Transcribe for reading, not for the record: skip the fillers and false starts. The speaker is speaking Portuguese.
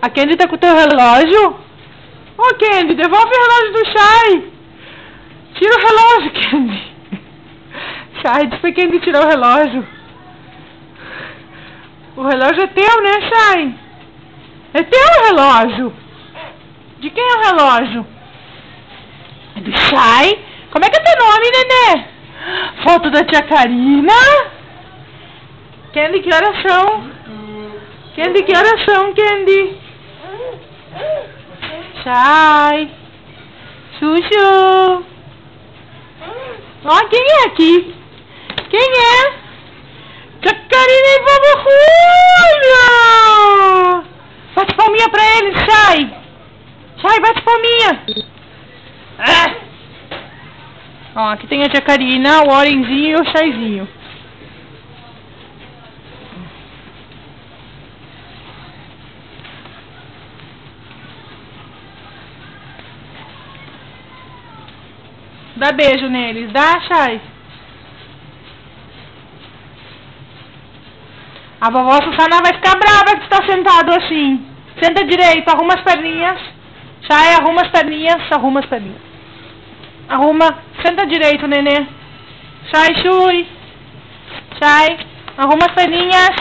A Candy tá com o teu relógio? Ô, Candy, devolve o relógio do Shai. Tira o relógio, Candy. Shai, diz pra Candy tirar o relógio. O relógio é teu, né, Shai? É teu o relógio. De quem é o relógio? É do Shai? Como é que é teu nome, nenê? Foto da tia Karina. Candy, que horas são? Candy, que horas são, Candy? Shai. Chuchu. Ó, quem é aqui? Quem é? Tia Karina e Vovô Julio. Bate palminha pra ele, Shai. Shai, bate palminha. Ó, aqui tem a tia Karina, o Orenzinho e o Shaizinho. Dá beijo neles, dá, Shai? A vovó Susana vai ficar brava que tu tá sentado assim. Senta direito, arruma as perninhas. Shai, arruma as perninhas, arruma as perninhas. Arruma, senta direito, nenê. Shai, Shui. Shai, arruma as perninhas.